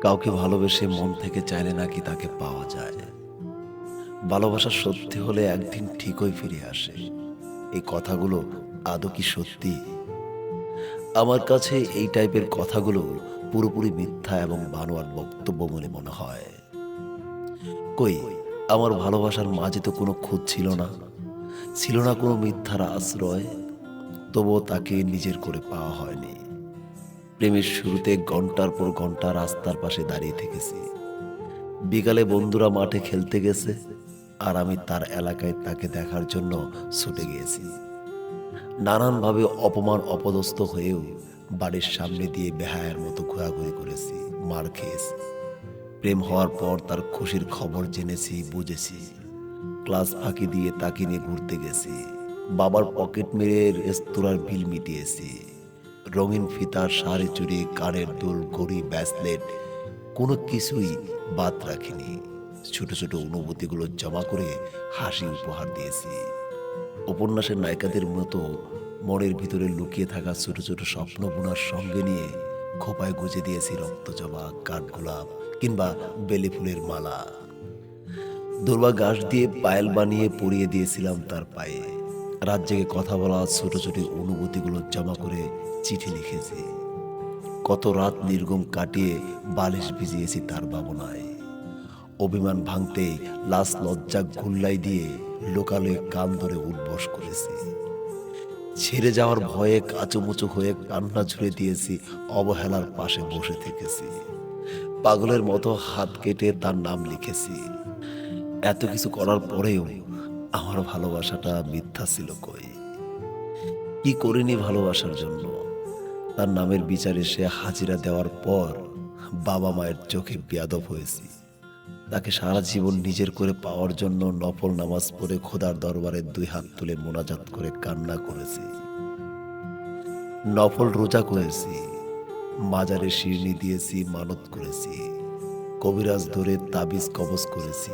কাউকে ভালোবেসে মন থেকে চাইলে নাকি তাকে পাওয়া যায়। ভালোবাসা সত্যি হলে একদিন ঠিকই ফিরে আসে। এই কথাগুলো আদৌ কি সত্যি? আমার কাছে এই টাইপের কথাগুলো পুরোপুরি মিথ্যা এবং বানোয়াট বক্তব্য বলে মনে হয়। কই, আমার ভালোবাসার মাঝে তো কোনো খুঁত ছিল না, ছিল না কোনো মিথ্যার আশ্রয়। তবুও তাকে নিজের করে পাওয়া হয়নি। প্রেমের শুরুতে ঘন্টার পর ঘন্টা রাস্তার পাশে দাঁড়িয়ে থেকেছি। বিকালে বন্ধুরা মাঠে খেলতে গেছে, আর আমি তার এলাকায় তাকে দেখার জন্য ছুটে গিয়েছি। নানানভাবে অপমান অপদস্থ হয়েও বাড়ির সামনে দিয়ে বেহায়ার মতো ঘোরাঘুরি করেছি, মার খেয়েছি। প্রেম হওয়ার পর তার খুশির খবর জেনেছি, বুঝেছি। ক্লাস ফাঁকি দিয়ে তাকে নিয়ে ঘুরতে গেছি। বাবার পকেট মেরে রেস্তোরাঁর বিল মিটিয়েছি। রঙিন ফিতার শাড়ি, চুড়ি, কানের দুল, ঘড়ি, ব্যাসলেট কোনো কিছুই বাদ রাখিনি। ছোট ছোট অনুভূতিগুলো জমা করে হাসি উপহার দিয়েছি। উপন্যাসের নায়িকাদের মতো মনের ভিতরে লুকিয়ে থাকা ছোট ছোট স্বপ্ন বোনার সঙ্গে নিয়ে খোপায় গুজে দিয়েছি রক্তজবা, কাঠগোলাপ কিংবা বেলি ফুলের মালা। দূর্বা ঘাস দিয়ে পায়েল বানিয়ে পরিয়ে দিয়েছিলাম তার পায়ে। রাত জেগে কথা বলা ছোট ছোট অনুভূতিগুলো জমা করে চিঠি লিখেছি। কত রাত নির্গম কাটিয়ে বালিশ ভিজিয়েছি তার ভাবনায়। অভিমান ভাঙতে লাশ লজ্জা গুল্লাই দিয়ে লোকালয়ে কান ধরে উঠবস করেছি। ছেড়ে যাওয়ার ভয়ে কাঁচুমুচু হয়ে কান্না ঝুড়ে দিয়েছি, অবহেলার পাশে বসে থেকেছি। পাগলের মতো হাত কেটে তার নাম লিখেছি। এত কিছু করার পরেও আমার ভালোবাসাটা মিথ্যা ছিল কই? কি করিনি ভালোবাসার জন্য? তার নামের বিচারে সে হাজিরা দেওয়ার পর বাবা মায়ের চোখে বেয়াদব হয়েছি। তাকে সারা জীবন নিজের করে পাওয়ার জন্য নফল নামাজ পড়ে খোদার দরবারে 2 হাত তুলে মোনাজাত করে কান্না করেছি। নফল রোজা করেছি, মাজারে শিরনি দিয়েছি, মানত করেছি, কবিরাজ ধরে তাবিজ কবজ করেছি।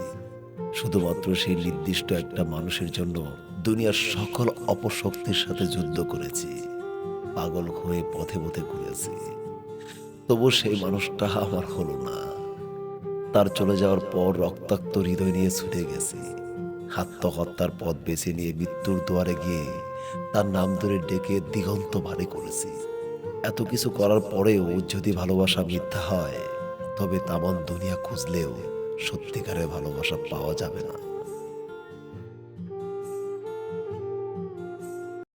শুধুমাত্র সেই নির্দিষ্ট একটা মানুষের জন্য দুনিয়ার সকল অপশক্তির সাথে যুদ্ধ করেছি। পাগল হয়ে পথে পথে ঘুরেছি, তবু সেই মানুষটা আমার হলো না। তার চলে যাওয়ার পর রক্তাক্ত হৃদয় নিয়ে ছুটে গেছি। আত্মহত্যার পথ বেছে নিয়ে মৃত্যুর দুয়ারে গিয়ে তার নাম ধরে ডেকে দিগন্ত ভারী করেছি। এত কিছু করার পরেও যদি ভালোবাসা মিথ্যা হয়, তবে তামান দুনিয়া খুঁজলেও সত্যিকারের ভালোবাসা পাওয়া যাবে না।